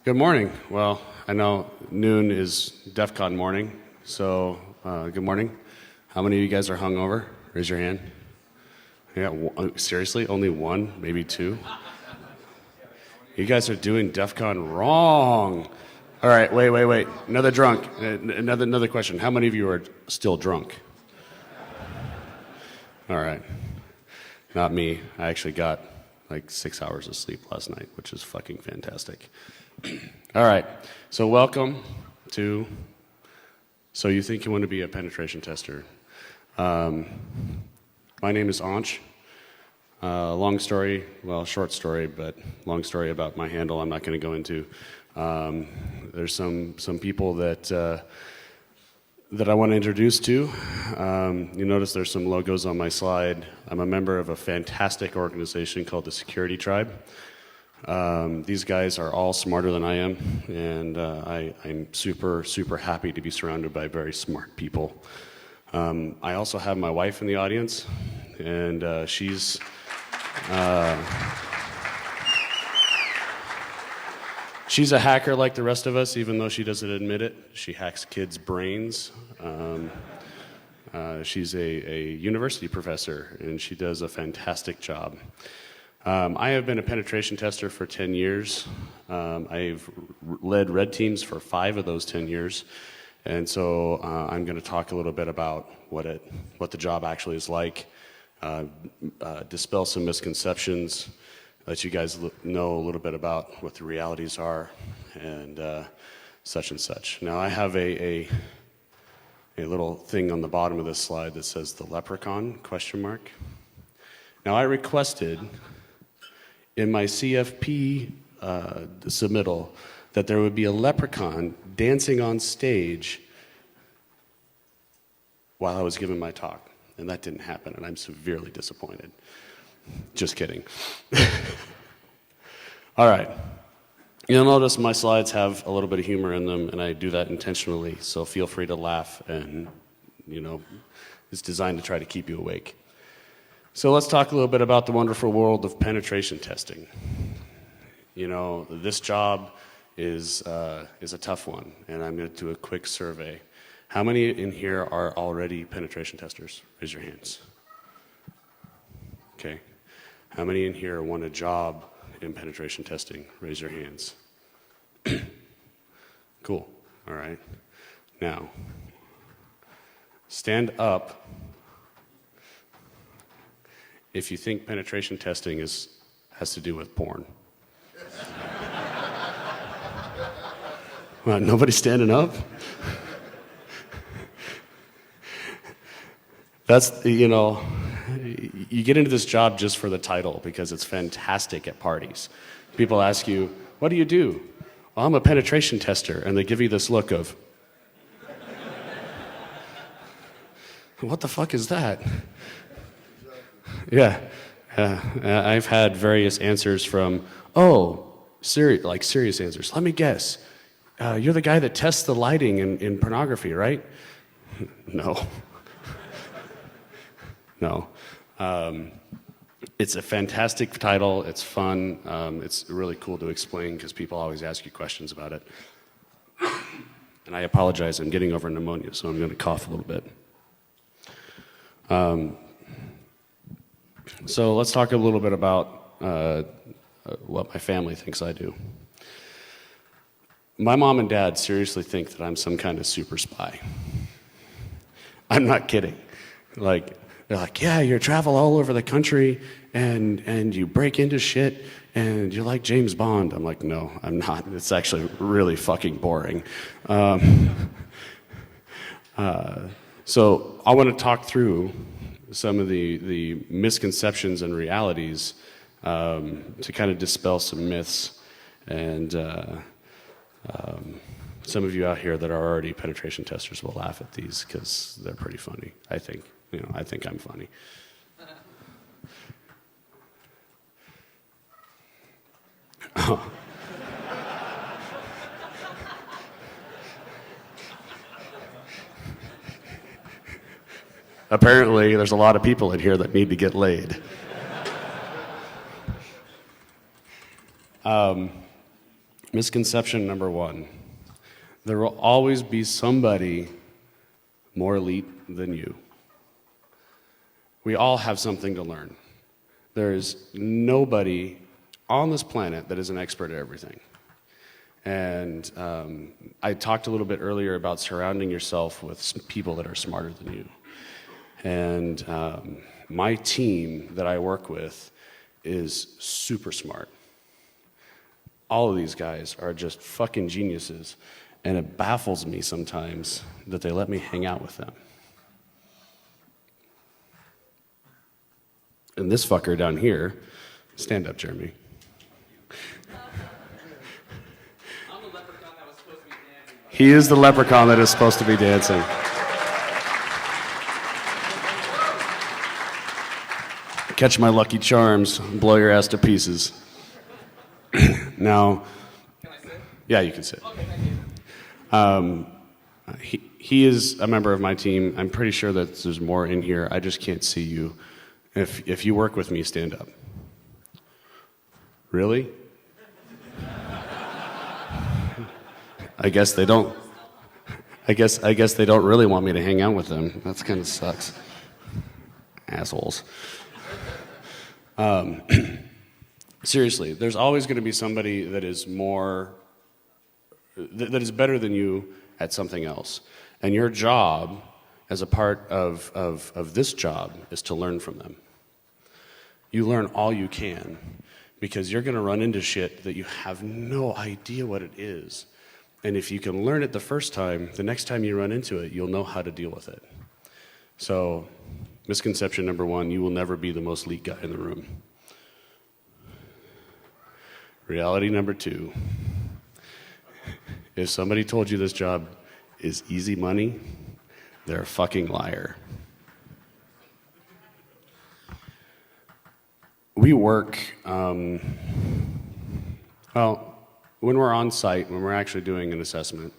Good morning. Well, I know noon is DEF CON morning, so good morning. How many of you guys are hungover? Raise your hand. Yeah, seriously? Only one? Maybe two? You guys are doing DEF CON wrong. All right, wait. Another drunk. Another question. How many of you are still drunk? All right. Not me. I actually got like 6 hours of sleep last night, which is fucking fantastic. All right, so welcome to So You Think You Want to Be a Penetration Tester. My name is Anch. Long story, well, short story, but long story about my handle I'm not going to go into. There's some people that I want to introduce to. You notice there's some logos on my slide. I'm a member of a fantastic organization called the Security Tribe. These guys are all smarter than I am, and I'm super happy to be surrounded by very smart people. I also have my wife in the audience, and she's a hacker like the rest of us, even though she doesn't admit it. She hacks kids' brains. She's a university professor, and she does a fantastic job. I have been a penetration tester for 10 years. I've led red teams for 5 of those 10 years. And so I'm going to talk a little bit about what the job actually is like, dispel some misconceptions, let you guys know a little bit about what the realities are, and such and such. Now I have a little thing on the bottom of this slide that says the leprechaun, ? Now I requested in my CFP submittal that there would be a leprechaun dancing on stage while I was giving my talk, and that didn't happen, and I'm severely disappointed. Just kidding. All right. You'll notice my slides have a little bit of humor in them, and I do that intentionally, so feel free to laugh, and it's designed to try to keep you awake. So let's talk a little bit about the wonderful world of penetration testing. This job is a tough one, and I'm going to do a quick survey. How many in here are already penetration testers? Raise your hands. Okay. How many in here want a job in penetration testing? Raise your hands. Cool. All right. Now, stand up if you think penetration testing has to do with porn. Well, nobody standing up? That's, you get into this job just for the title because it's fantastic at parties. People ask you, what do you do? Well, I'm a penetration tester, and they give you this look of, what the fuck is that? Yeah. I've had various answers from, serious answers. Let me guess. You're the guy that tests the lighting in pornography, right? No. No. It's a fantastic title. It's fun. It's really cool to explain because people always ask you questions about it. And I apologize. I'm getting over pneumonia, so I'm going to cough a little bit. So let's talk a little bit about what my family thinks I do. My mom and dad seriously think that I'm some kind of super spy. I'm not kidding. They're like, yeah, you travel all over the country and you break into shit and you're like James Bond. I'm like, no, I'm not. It's actually really fucking boring. So I want to talk through some of the misconceptions and realities to kind of dispel some myths, and some of you out here that are already penetration testers will laugh at these because they're pretty funny. I think I'm funny. Apparently, there's a lot of people in here that need to get laid. Misconception number one. There will always be somebody more elite than you. We all have something to learn. There is nobody on this planet that is an expert at everything. And I talked a little bit earlier about surrounding yourself with people that are smarter than you. And my team that I work with is super smart. All of these guys are just fucking geniuses, and it baffles me sometimes that they let me hang out with them. And this fucker down here, stand up, Jeremy. I'm the leprechaun that was supposed to be dancing. He is the leprechaun that is supposed to be dancing. Catch my lucky charms, blow your ass to pieces. Now, Can I sit? yeah, you can sit. Okay, thank you. He is a member of my team. I'm pretty sure that there's more in here. I just can't see you. If you work with me, stand up. Really? I guess they don't. I guess they don't really want me to hang out with them. That's kind of sucks. Assholes. Seriously, there's always going to be somebody that is that is better than you at something else. And your job, as a part of this job, is to learn from them. You learn all you can, because you're going to run into shit that you have no idea what it is. And if you can learn it the first time, the next time you run into it, you'll know how to deal with it. So, misconception number one, you will never be the most elite guy in the room. Reality number two, if somebody told you this job is easy money, they're a fucking liar. We work, when we're on site, when we're actually doing an assessment,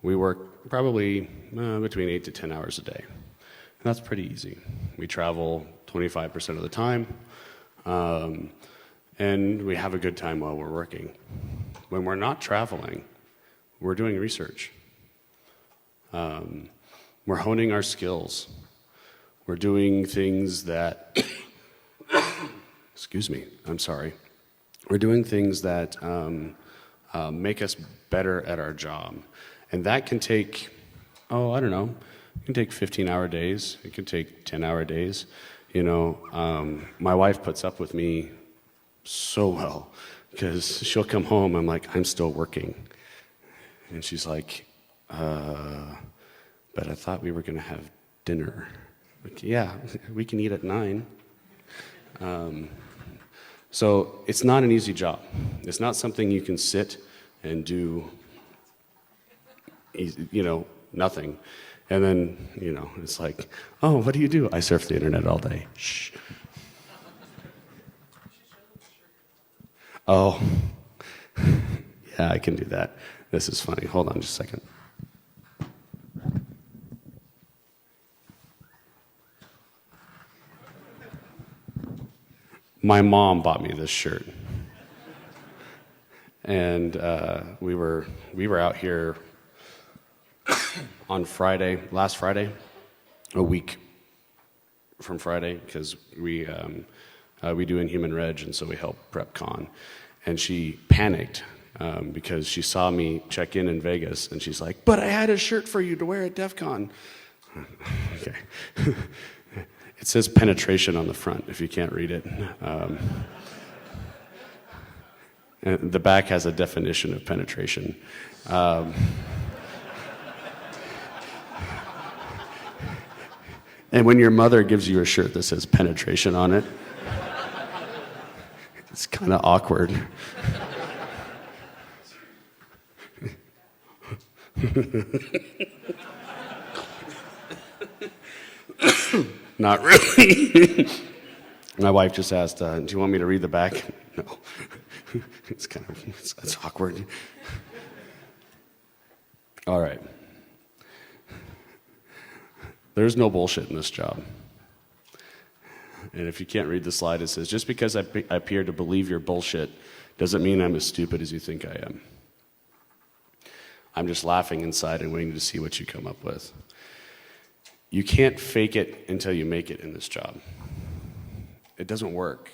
we work probably between 8 to 10 hours a day. And that's pretty easy. We travel 25% of the time. And we have a good time while we're working. When we're not traveling, we're doing research. We're honing our skills. We're doing things that, excuse me, I'm sorry. We're doing things that make us better at our job. And that can take, I don't know, it can take 15-hour days. It can take 10-hour days. You know, my wife puts up with me so well, because she'll come home, I'm like, I'm still working. And she's like, but I thought we were going to have dinner. Like, yeah, we can eat at 9. So it's not an easy job. It's not something you can sit and do, nothing. And then, it's like, oh, what do you do? I surf the internet all day. Shh. Oh, yeah, I can do that. This is funny. Hold on just a second. My mom bought me this shirt. And we were out here on Friday, last Friday, a week from Friday, because we do Inhuman Reg, and so we help prep con. And she panicked because she saw me check in Vegas, and she's like, but I had a shirt for you to wear at DEF CON. Okay. It says penetration on the front, if you can't read it. And the back has a definition of penetration. And when your mother gives you a shirt that says penetration on it, it's kind of awkward. Not really. My wife just asked, do you want me to read the back? No. It's awkward. All right. There's no bullshit in this job. And if you can't read the slide, it says, just because I appear to believe your bullshit doesn't mean I'm as stupid as you think I am. I'm just laughing inside and waiting to see what you come up with. You can't fake it until you make it in this job. It doesn't work.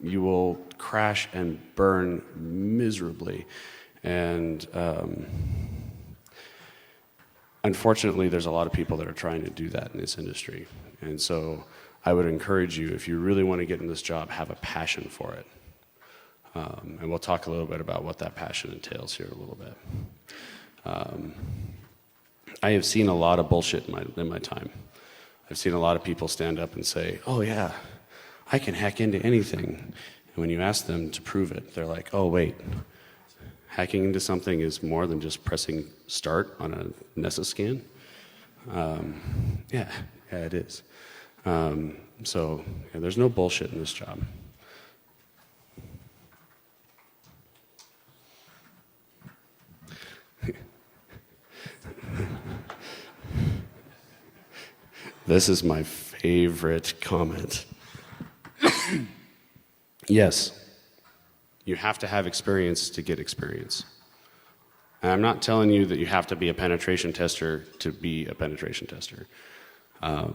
You will crash and burn miserably. And unfortunately, there's a lot of people that are trying to do that in this industry. And so I would encourage you, if you really want to get in this job, have a passion for it. And we'll talk a little bit about what that passion entails here a little bit. I have seen a lot of bullshit in my time. I've seen a lot of people stand up and say, oh yeah, I can hack into anything. And when you ask them to prove it, they're like, oh wait, hacking into something is more than just pressing start on a NESA scan? Yeah, it is. So yeah, there's no bullshit in this job. This is my favorite comment. Yes, you have to have experience to get experience. And I'm not telling you that you have to be a penetration tester to be a penetration tester. I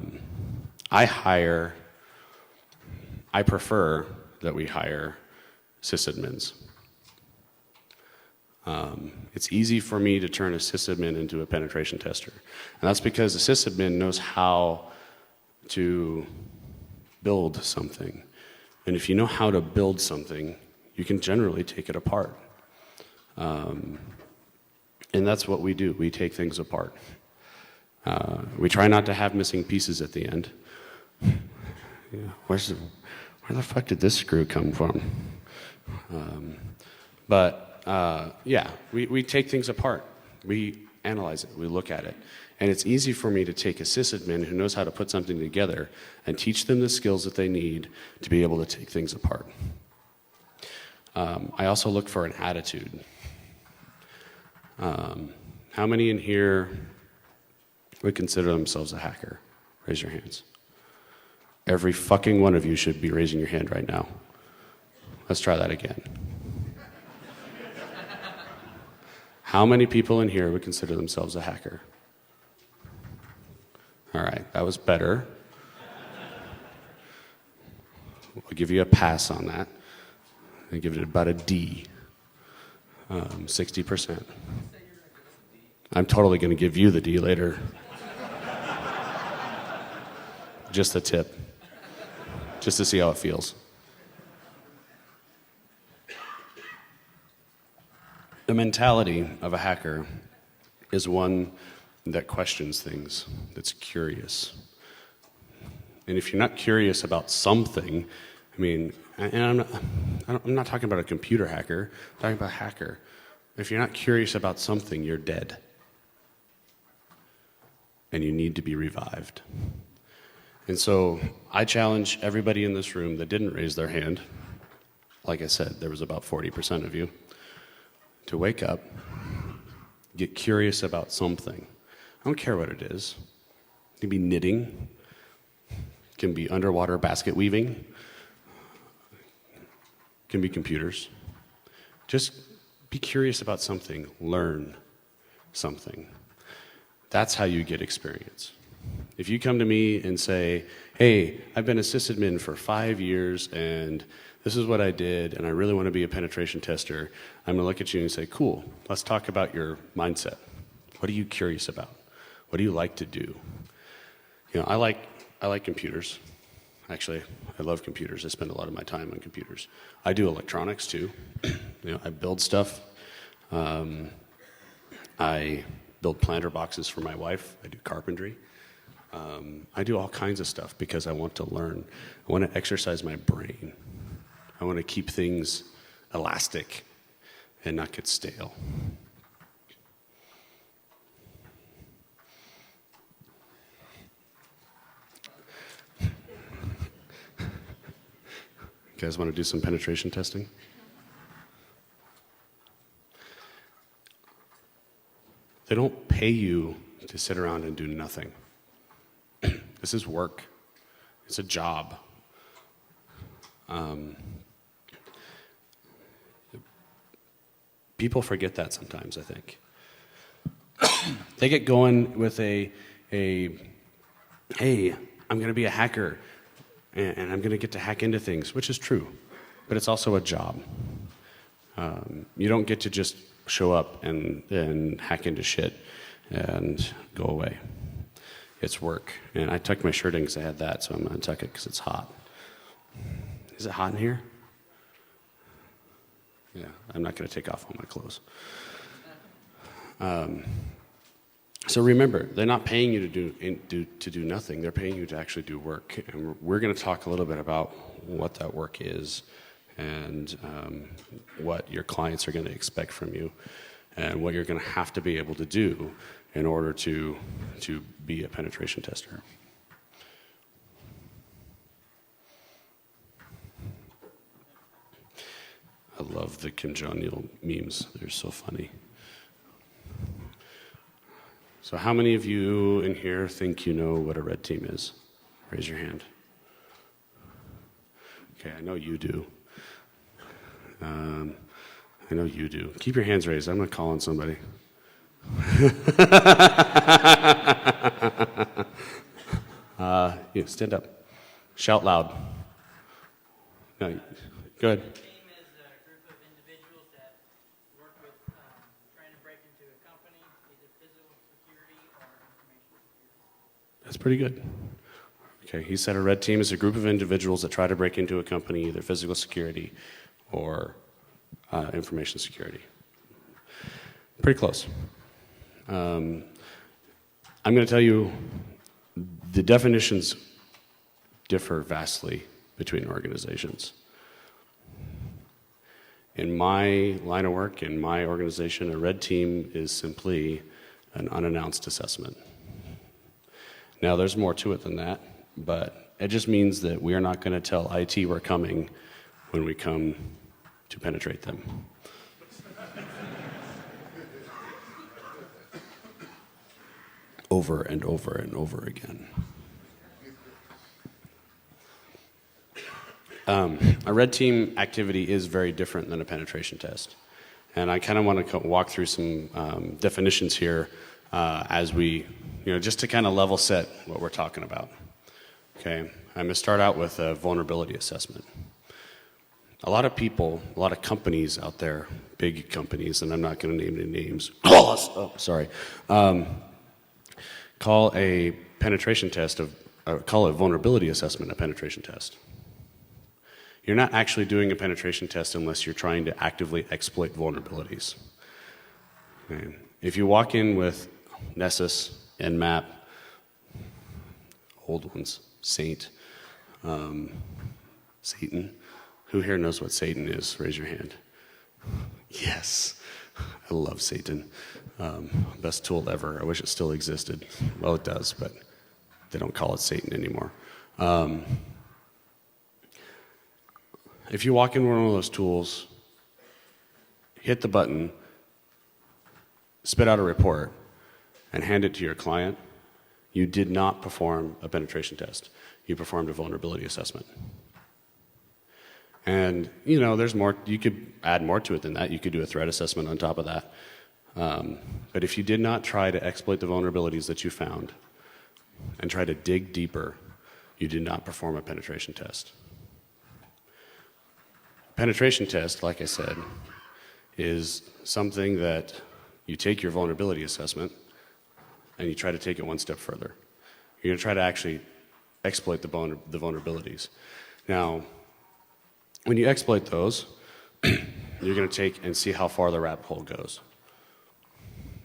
prefer that we hire sysadmins. It's easy for me to turn a sysadmin into a penetration tester. And that's because a sysadmin knows how to build something. And if you know how to build something, you can generally take it apart. And that's what we do. We take things apart. We try not to have missing pieces at the end. Yeah, where the fuck did this screw come from? Yeah, we take things apart. We analyze it. We look at it. And it's easy for me to take a sysadmin who knows how to put something together and teach them the skills that they need to be able to take things apart. I also look for an attitude. How many in here would consider themselves a hacker? Raise your hands. Every fucking one of you should be raising your hand right now. Let's try that again. How many people in here would consider themselves a hacker? All right, that was better. I'll give you a pass on that. I give it about a D. 60%. I'm totally going to give you the D later. Just a tip. Just to see how it feels. The mentality of a hacker is one that questions things, that's curious. And if you're not curious about something, I mean, and I'm not talking about a computer hacker, I'm talking about a hacker. If you're not curious about something, you're dead. And you need to be revived. And so I challenge everybody in this room that didn't raise their hand, like I said, there was about 40% of you, to wake up, get curious about something. I don't care what it is. It can be knitting, it can be underwater basket weaving, it can be computers. Just be curious about something, learn something. That's how you get experience. If you come to me and say, hey, I've been a sysadmin for 5 years and this is what I did and I really want to be a penetration tester, I'm going to look at you and say, cool, let's talk about your mindset. What are you curious about? What do you like to do? You know, I like computers. Actually, I love computers. I spend a lot of my time on computers. I do electronics too. You know, I build stuff. I build planter boxes for my wife. I do carpentry. I do all kinds of stuff because I want to learn. I want to exercise my brain. I want to keep things elastic and not get stale. You guys want to do some penetration testing? They don't pay you to sit around and do nothing. This is work. It's a job. People forget that sometimes, I think. They get going with a hey, I'm going to be a hacker, and I'm going to get to hack into things, which is true, but it's also a job. You don't get to just show up and hack into shit and go away. It's work. And I tucked my shirt in because I had that, so I'm going to tuck it because it's hot. Is it hot in here? Yeah, I'm not going to take off all my clothes. So remember, they're not paying you to do nothing. They're paying you to actually do work. And we're going to talk a little bit about what that work is and what your clients are going to expect from you and what you're going to have to be able to do in order to be a penetration tester. I love the Kim Jong-il memes. They're so funny. So how many of you in here think you know what a red team is? Raise your hand. Okay, I know you do. I know you do. Keep your hands raised. I'm going to call on somebody. You stand up. Shout loud. No, go ahead. That's pretty good. Okay, he said a red team is a group of individuals that try to break into a company, either physical security or information security. Pretty close. I'm going to tell you the definitions differ vastly between organizations. In my line of work, in my organization, a red team is simply an unannounced assessment. Now, there's more to it than that, but it just means that we are not going to tell IT we're coming when we come to penetrate them. Over and over and over again. A red team activity is very different than a penetration test. And I kind of want to walk through some definitions here as we, just to kind of level set what we're talking about. Okay, I'm going to start out with a vulnerability assessment. A lot of people, a lot of companies out there, big companies, and I'm not going to name any names. Call a penetration test call a vulnerability assessment a penetration test. You're not actually doing a penetration test unless you're trying to actively exploit vulnerabilities. Okay. If you walk in with Nessus, Nmap, old ones, Saint, Satan. Who here knows what Satan is? Raise your hand. Yes, I love Satan. Best tool ever. I wish it still existed. Well, it does, but they don't call it Satan anymore. If you walk in one of those tools, hit the button, spit out a report, and hand it to your client, you did not perform a penetration test. You performed a vulnerability assessment. And, there's more. You could add more to it than that. You could do a threat assessment on top of that. But if you did not try to exploit the vulnerabilities that you found and try to dig deeper, you did not perform a penetration test. Penetration test, like I said, is something that you take your vulnerability assessment and you try to take it one step further. You're going to try to actually exploit the vulnerabilities. Now, when you exploit those, you're going to take and see how far the rabbit hole goes.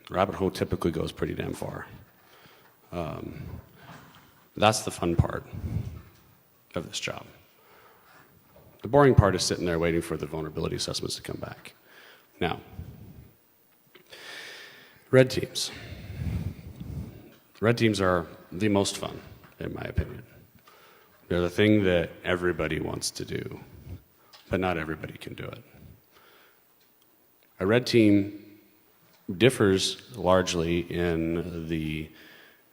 The rabbit hole typically goes pretty damn far. That's the fun part of this job. The boring part is sitting there waiting for the vulnerability assessments to come back. Now, red teams. Red teams are the most fun, in my opinion. They're the thing that everybody wants to do, but not everybody can do it. A red team differs largely in the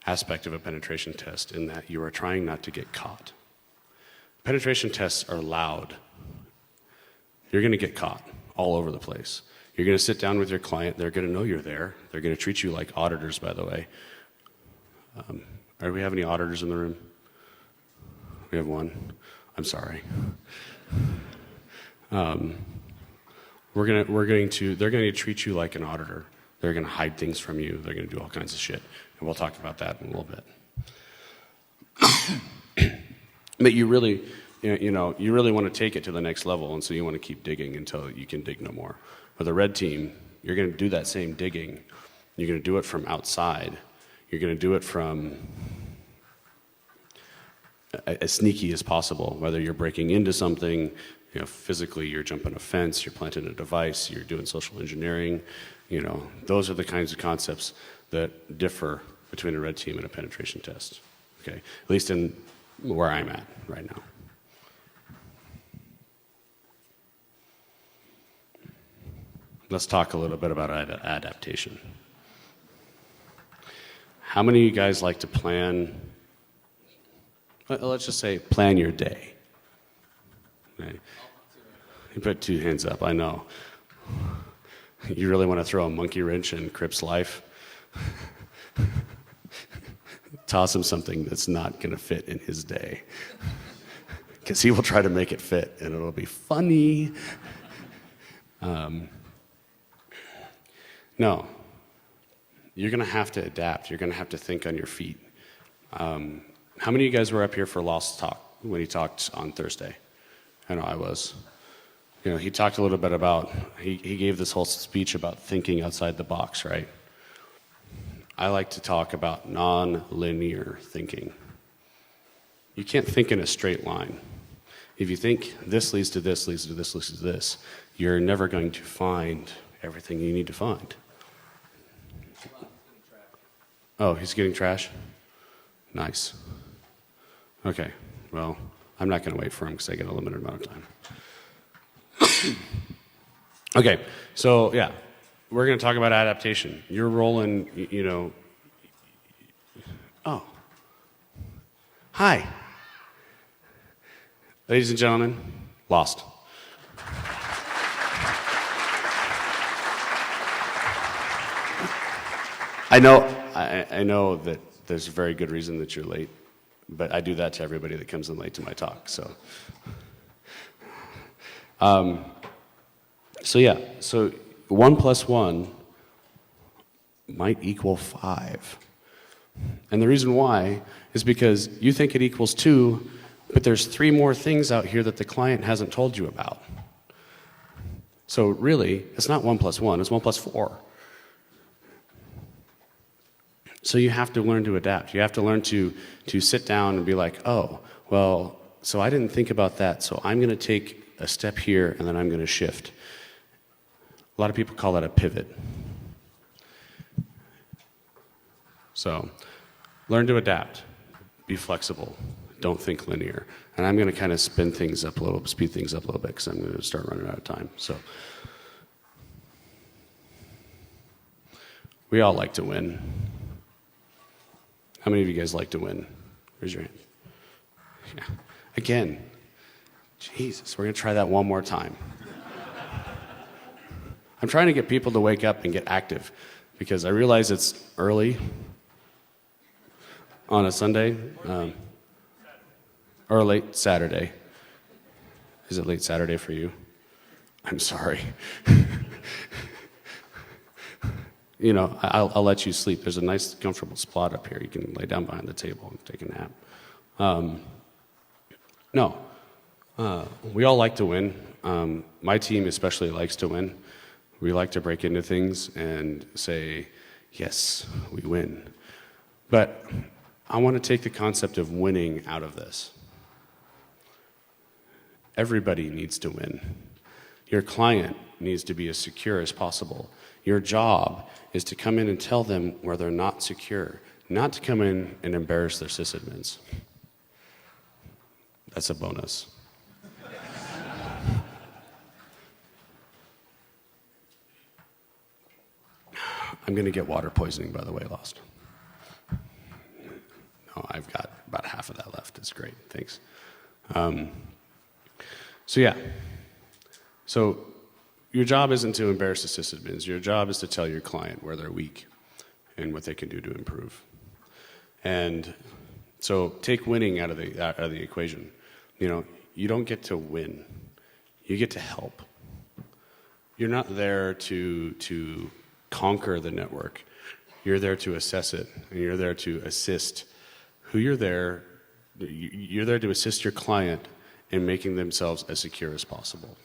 aspect of a penetration test in that you are trying not to get caught. Penetration tests are loud. You're going to get caught all over the place. You're going to sit down with your client. They're going to know you're there. They're going to treat you like auditors, by the way. Do we have any auditors in the room? We have one. I'm sorry. They're going to treat you like an auditor. They're going to hide things from you. They're going to do all kinds of shit. And we'll talk about that in a little bit. But you really want to take it to the next level, and so you want to keep digging until you can dig no more. With the red team, you're going to do that same digging. You're going to do it from outside. You're going to do it from as sneaky as possible, whether you're breaking into something, physically you're jumping a fence, you're planting a device, you're doing social engineering. Those are the kinds of concepts that differ between a red team and a penetration test. Okay, at least in where I'm at right now. Let's talk a little bit about adaptation. How many of you guys like to plan? Let's just say plan your day. Okay. You put 2 hands up, I know. You really want to throw a monkey wrench in Crip's life? Toss him something that's not going to fit in his day. Because he will try to make it fit, and it'll be funny. No. You're going to have to adapt. You're going to have to think on your feet. How many of you guys were up here for Lost's talk when he talked on Thursday? I know I was. He talked a little bit about, he gave this whole speech about thinking outside the box, right? I like to talk about non-linear thinking. You can't think in a straight line. If you think this leads to this, leads to this, leads to this, you're never going to find everything you need to find. Oh, he's getting trash? Nice. Okay, well, I'm not going to wait for him because I get a limited amount of time. Okay, so yeah, we're going to talk about adaptation. You're rolling, Oh. Hi. Ladies and gentlemen, Lost. I know that there's a very good reason that you're late, but I do that to everybody that comes in late to my talk, so. So 1 + 1 might equal 5. And the reason why is because you think it equals 2, but there's 3 more things out here that the client hasn't told you about. So really, it's not 1 + 1, it's 1 + 4. So you have to learn to adapt. You have to learn to sit down and be like, oh, well, so I didn't think about that, so I'm going to take a step here and then I'm going to shift. A lot of people call that a pivot. So learn to adapt. Be flexible. Don't think linear. And I'm going to kind of speed things up a little bit because I'm going to start running out of time. So we all like to win. How many of you guys like to win? Raise your hand. Yeah. Again, Jesus, we're going to try that one more time. I'm trying to get people to wake up and get active because I realize it's early on a Sunday or late Saturday. Is it late Saturday for you? I'm sorry. I'll let you sleep. There's a nice, comfortable spot up here. You can lay down behind the table and take a nap. We all like to win. My team especially likes to win. We like to break into things and say, yes, we win. But I want to take the concept of winning out of this. Everybody needs to win. Your client needs to be as secure as possible. Your job is to come in and tell them where they're not secure, not to come in and embarrass their sysadmins. That's a bonus. I'm going to get water poisoning, by the way, Lost. No, I've got about half of that left. It's great. Thanks. So your job isn't to embarrass the sysadmins. Your job is to tell your client where they're weak and what they can do to improve. And so take winning out of the equation. You don't get to win. You get to help. You're not there to conquer the network. You're there to assess it, and you're there to assist you're there to assist your client in making themselves as secure as possible.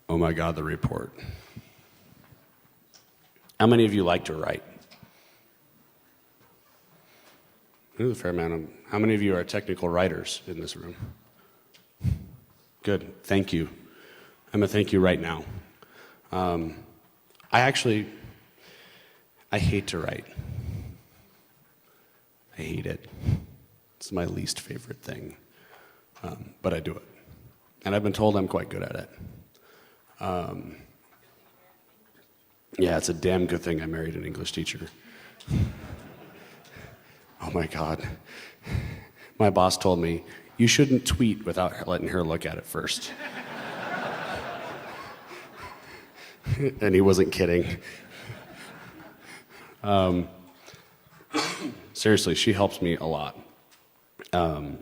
Oh my God, the report. How many of you like to write? There's a fair amount. How many of you are technical writers in this room? Good, thank you. I'm gonna thank you right now. I hate to write. I hate it. It's my least favorite thing, but I do it. And I've been told I'm quite good at it. Yeah, it's a damn good thing I married an English teacher. Oh my God. My boss told me, you shouldn't tweet without letting her look at it first. And he wasn't kidding. Seriously, she helps me a lot.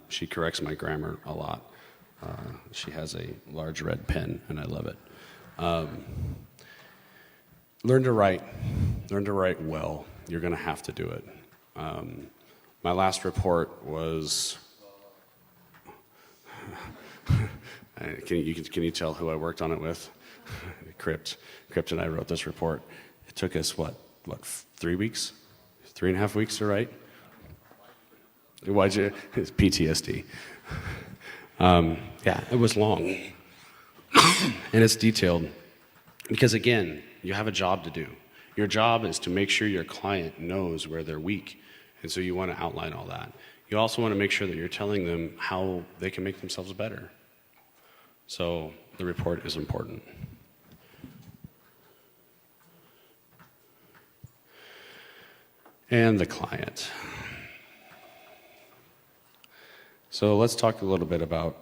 She corrects my grammar a lot. She has a large red pen, and I love it. Learn to write. Learn to write well. You're going to have to do it. My last report was... Can you tell who I worked on it with? Crypt and I wrote this report. It took us, what, 3 weeks? 3.5 weeks to write? It's PTSD. Yeah, it was long. And it's detailed. Because again, you have a job to do. Your job is to make sure your client knows where they're weak. And so you want to outline all that. You also want to make sure that you're telling them how they can make themselves better. So the report is important. And the client. So let's talk a little bit about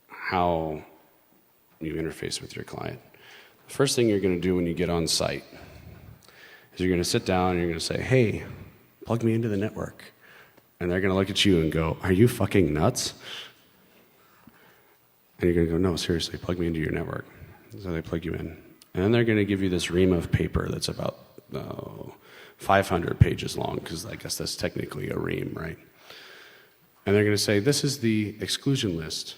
how you interface with your client. The first thing you're going to do when you get on site is you're going to sit down and you're going to say, hey, plug me into the network. And they're going to look at you and go, are you fucking nuts? And you're going to go, no, seriously, plug me into your network. So they plug you in. And then they're going to give you this ream of paper that's about 500 pages long, because I guess that's technically a ream, right? And they're going to say, this is the exclusion list.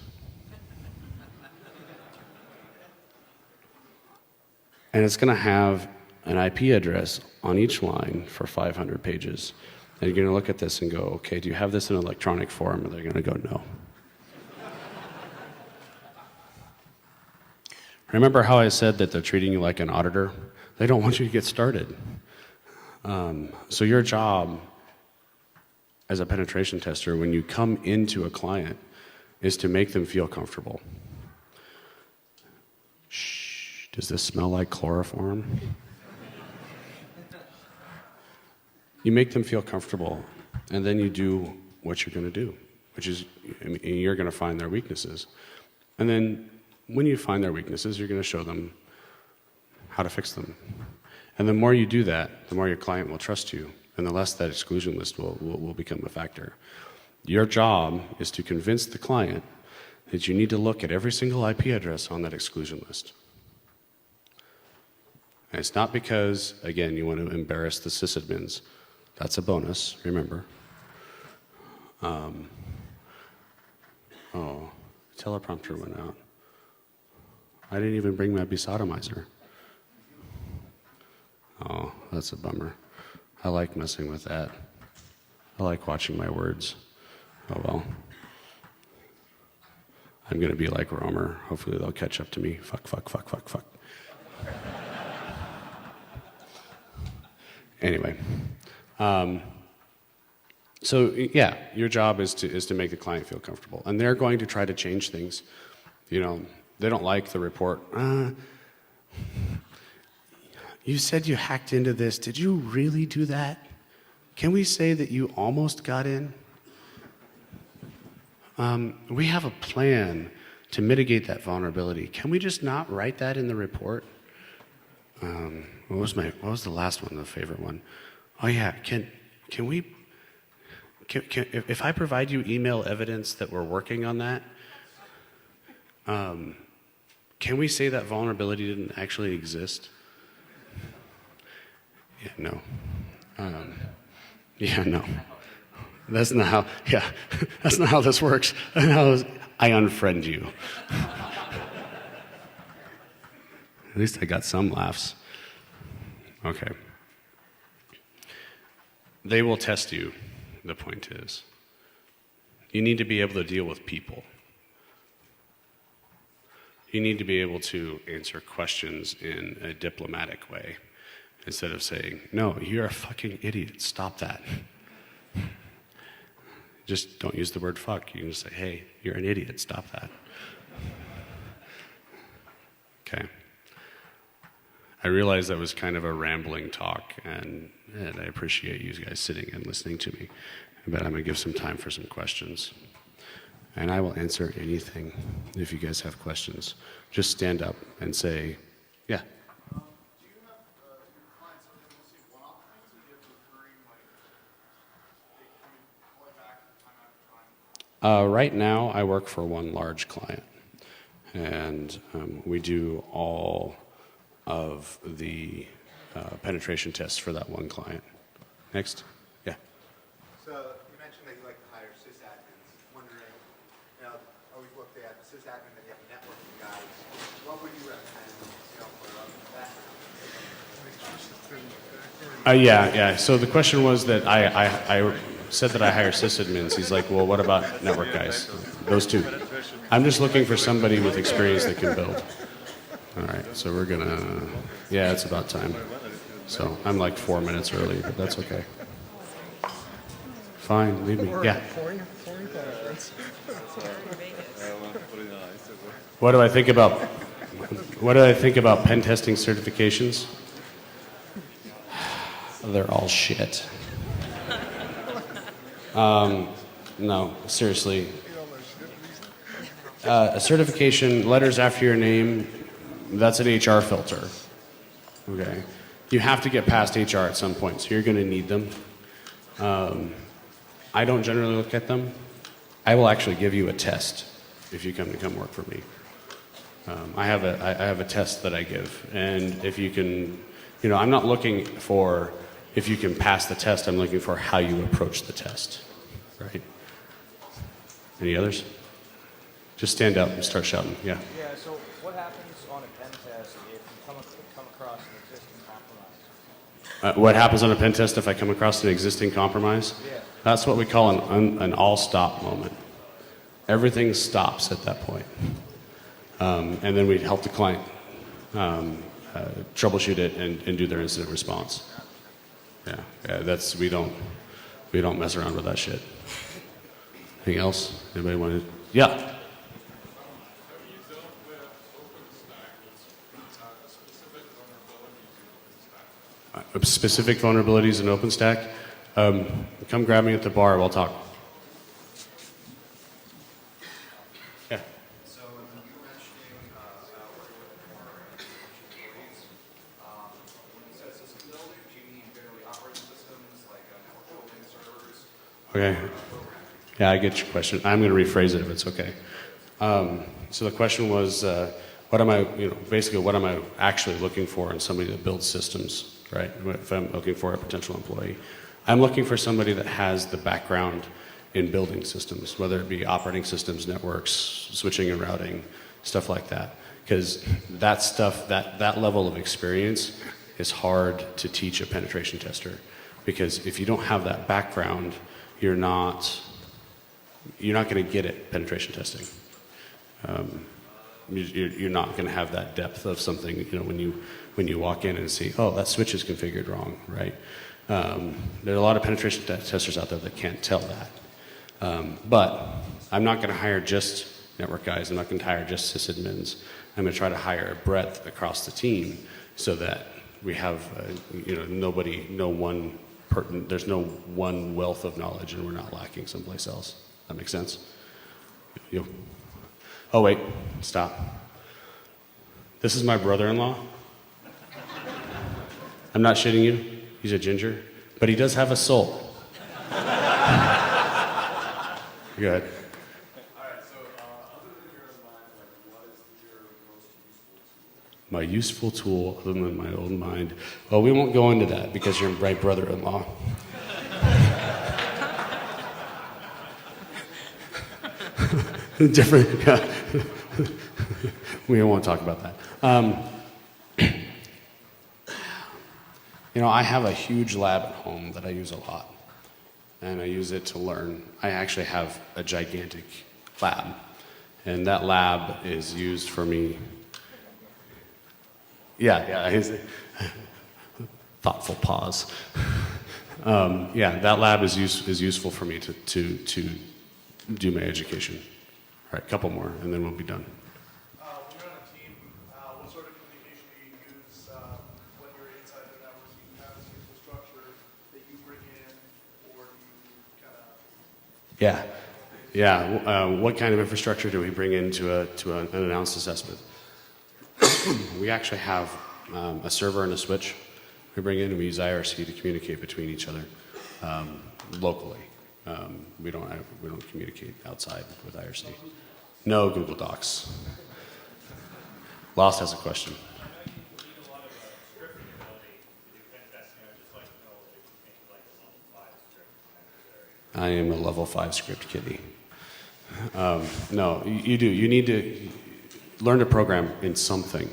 And it's going to have an IP address on each line for 500 pages. And you're going to look at this and go, okay, do you have this in electronic form? And they're going to go, no. Remember how I said that they're treating you like an auditor? They don't want you to get started. So your job as a penetration tester, when you come into a client, is to make them feel comfortable. Shh, does this smell like chloroform? You make them feel comfortable, and then you do what you're going to do, which is you're going to find their weaknesses. And then when you find their weaknesses, you're going to show them how to fix them. And the more you do that, the more your client will trust you, and the less that exclusion list will become a factor. Your job is to convince the client that you need to look at every single IP address on that exclusion list. And it's not because, again, you want to embarrass the sysadmins. That's a bonus, remember. Teleprompter went out. I didn't even bring my besodomizer. Oh, that's a bummer. I like messing with that. I like watching my words. Oh well. I'm going to be like Romer. Hopefully they'll catch up to me. Fuck. Anyway. So yeah, your job is to make the client feel comfortable. And they're going to try to change things. You know, they don't like the report. You said you hacked into this. Did you really do that? Can we say that you almost got in? We have a plan to mitigate that vulnerability. Can we just not write that in the report? What was the last one, the favorite one? Oh yeah, can we, if I provide you email evidence that we're working on that, can we say that vulnerability didn't actually exist? Yeah, no. Yeah, no. That's not how, yeah, that's not how this works. I unfriend you. At least I got some laughs. Okay. They will test you, the point is. You need to be able to deal with people. You need to be able to answer questions in a diplomatic way instead of saying, no, you're a fucking idiot, stop that. Just don't use the word fuck. You can just say, hey, you're an idiot, stop that. Okay. I realize that was kind of a rambling talk, and I appreciate you guys sitting and listening to me. But I'm going to give some time for some questions. And I will answer anything if you guys have questions. Just stand up and say, yeah. Do you have your clients, are they mostly one-off things, or do you have recurring, like, they call it back time after time? Right now, I work for one large client. And we do all of the penetration tests for that one client. Next. Yeah. So you mentioned that you like to hire sysadmins. Wondering, always look at the sysadmin, then you have networking guys. What would you recommend, for that? Yeah. So the question was that I said that I hire sysadmins. He's like, well, what about network guys? Those two. I'm just looking for somebody with experience that can build. All right, so we're gonna, yeah, it's about time. So I'm like 4 minutes early, but that's okay. Fine, leave me. Yeah. What do I think about pen testing certifications? They're all shit. No, seriously. A certification, letters after your name, that's an HR filter. Okay. You have to get past HR at some point, so you're going to need them. I don't generally look at them. I will actually give you a test if you come work for me. I have a test that I give, and if you can, I'm not looking for if you can pass the test. I'm looking for how you approach the test, right? Any others? Just stand up and start shouting. Yeah. Yeah, so what happens on a pen test if you come across an existing compromise? What happens on a pen test if I come across an existing compromise? Yeah. That's what we call an all-stop moment. Everything stops at that point. And then we help the client troubleshoot it and do their incident response. Yeah, that's, we don't mess around with that shit. Anything else? Anybody want to? Yeah. Specific vulnerabilities in OpenStack? Come grab me at the bar, we'll talk. Yeah. So you were mentioning about working with more employees. When you said system building, do you mean generally operating systems like network building servers? Okay. Yeah, I get your question. I'm going to rephrase it if it's okay. So the question was, what am I actually looking for in somebody that builds systems, right? If I'm looking for a potential employee. I'm looking for somebody that has the background in building systems, whether it be operating systems, networks, switching and routing, stuff like that. Because that stuff, that level of experience is hard to teach a penetration tester. Because if you don't have that background, you're not going to get it penetration testing. You're not going to have that depth of something, when you walk in and see, oh, that switch is configured wrong, right? There are a lot of penetration testers out there that can't tell that. But I'm not going to hire just network guys. I'm not going to hire just sysadmins. I'm going to try to hire a breadth across the team so that we have, there's no one wealth of knowledge and we're not lacking someplace else. That makes sense? You. Oh, wait. Stop. This is my brother-in-law. I'm not shitting you. He's a ginger. But he does have a soul. Go ahead. Alright, so other than your own mind, like what is your most useful tool? My useful tool, other than my own mind. Well, we won't go into that because you're my brother-in-law. Different. Yeah. We won't talk about that. You know, I have a huge lab at home that I use a lot, and I use it to learn. I actually have a gigantic lab, and that lab is used for me. Yeah. Thoughtful pause. Yeah, that lab is useful for me to do my education. All right, a couple more, and then we'll be done. When you're on a team, what sort of communication do you use when you're inside the network? Do you have this infrastructure that you bring in, or do you kind of... Yeah. What kind of infrastructure do we bring into an announced assessment? We actually have a server and a switch we bring in, and we use IRC to communicate between each other locally. We don't communicate outside with IRC. No Google Docs. Lost has a question. I am a level 5 script kiddie. No, you do. You need to learn to program in something.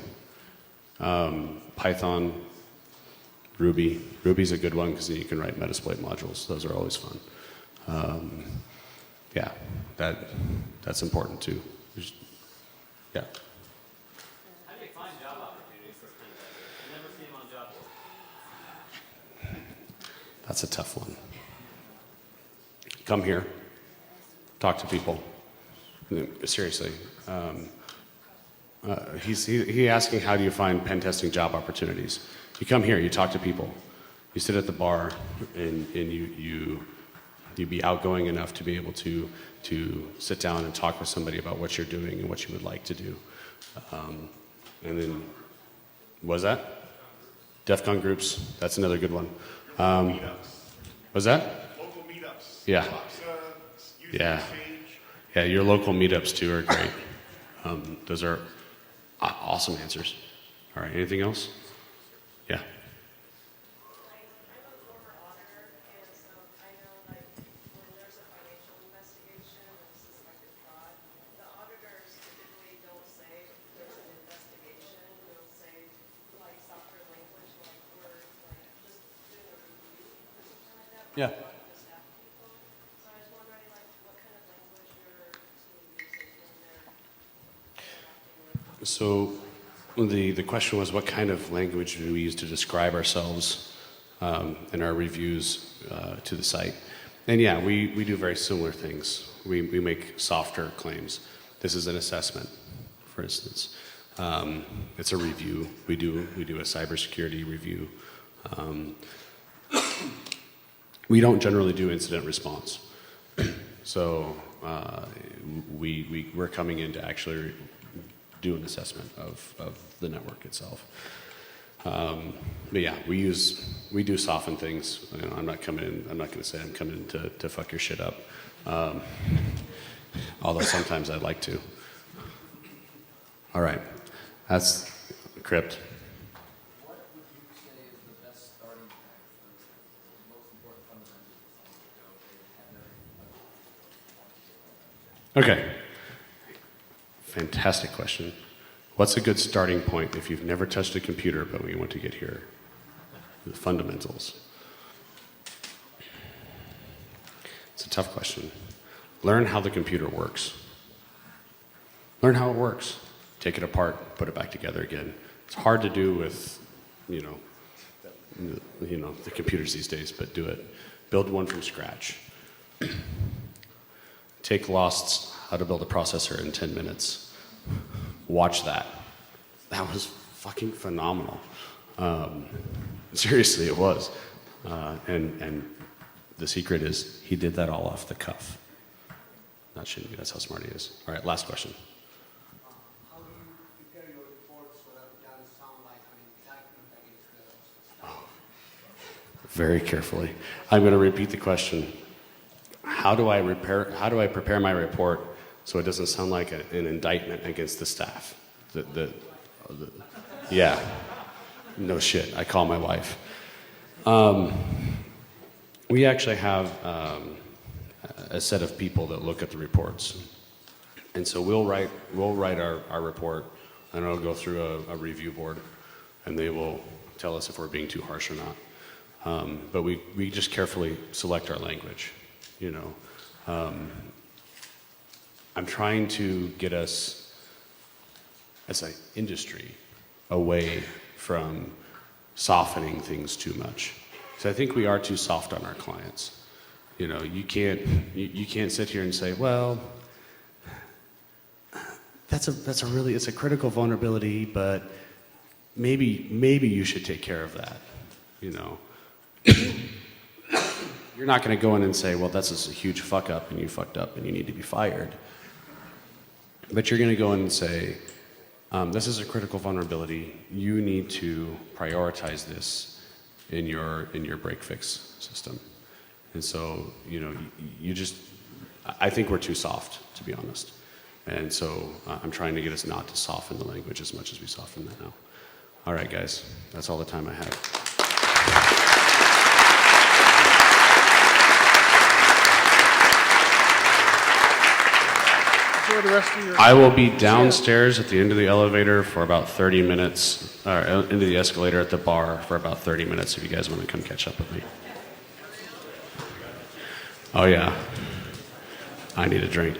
Python, Ruby. Ruby's a good one because you can write Metasploit modules. Those are always fun. Yeah, that's important too. Yeah. How do you find job opportunities for pen testers? I never see them on job boards. That's a tough one. Come here, talk to people. Seriously. He asking how do you find pen testing job opportunities? You come here, you talk to people. You sit at the bar and you be outgoing enough to be able to sit down and talk with somebody about what you're doing and what you would like to do. And then, was that? DEF CON groups, that's another good one. Was that? Local meetups. Yeah. Yeah. Yeah, your local meetups too are great. Those are awesome answers. All right, anything else? Yeah. Yeah. So the question was, what kind of language do we use to describe ourselves in our reviews to the site? And yeah, we do very similar things. We make softer claims. This is an assessment, for instance. It's a review. We do a cybersecurity review. We don't generally do incident response. So we're coming in to actually do an assessment of the network itself. But yeah, we do soften things. You know, I'm not going to say I'm coming in to fuck your shit up. Although sometimes I'd like to. All right, that's crypt. What would you say is the best starting point for the most important fundamentals of someone to go? They have everything. Okay. Fantastic question. What's a good starting point if you've never touched a computer but we want to get here? The fundamentals. It's a tough question. Learn how the computer works. Learn how it works. Take it apart, put it back together again. It's hard to do with, the computers these days, but do it. Build one from scratch. Take Lost's How to Build a Processor in 10 minutes. Watch that. That was fucking phenomenal. Seriously, it was. And the secret is he did that all off the cuff. not shitting me. That's how smart he is. All right, last question. How do you prepare your reports so that it doesn't sound like an indictment against the staff? Very carefully. I'm going to repeat the question. How do I prepare my report so it doesn't sound like an indictment against the staff? Yeah. No shit. I call my wife. We actually have a set of people that look at the reports. And so we'll write our report, and it'll go through a review board, and they will tell us if we're being too harsh or not. But we just carefully select our language, you know. I'm trying to get us, as an industry, away from softening things too much. So I think we are too soft on our clients. You know, you can't sit here and say, well, it's a critical vulnerability, but maybe you should take care of that. You know, you're not going to go in and say, well, that's just a huge fuck up, and you fucked up, and you need to be fired. But you're going to go in and say, this is a critical vulnerability. You need to prioritize this in your break fix system. And so, you know, I think we're too soft, to be honest. And so I'm trying to get us not to soften the language as much as we soften that now. All right, guys, that's all the time I have. Enjoy the rest of your. I will be downstairs at the end of the elevator for about 30 minutes, or into the escalator at the bar for about 30 minutes if you guys want to come catch up with me. Oh yeah, I need a drink.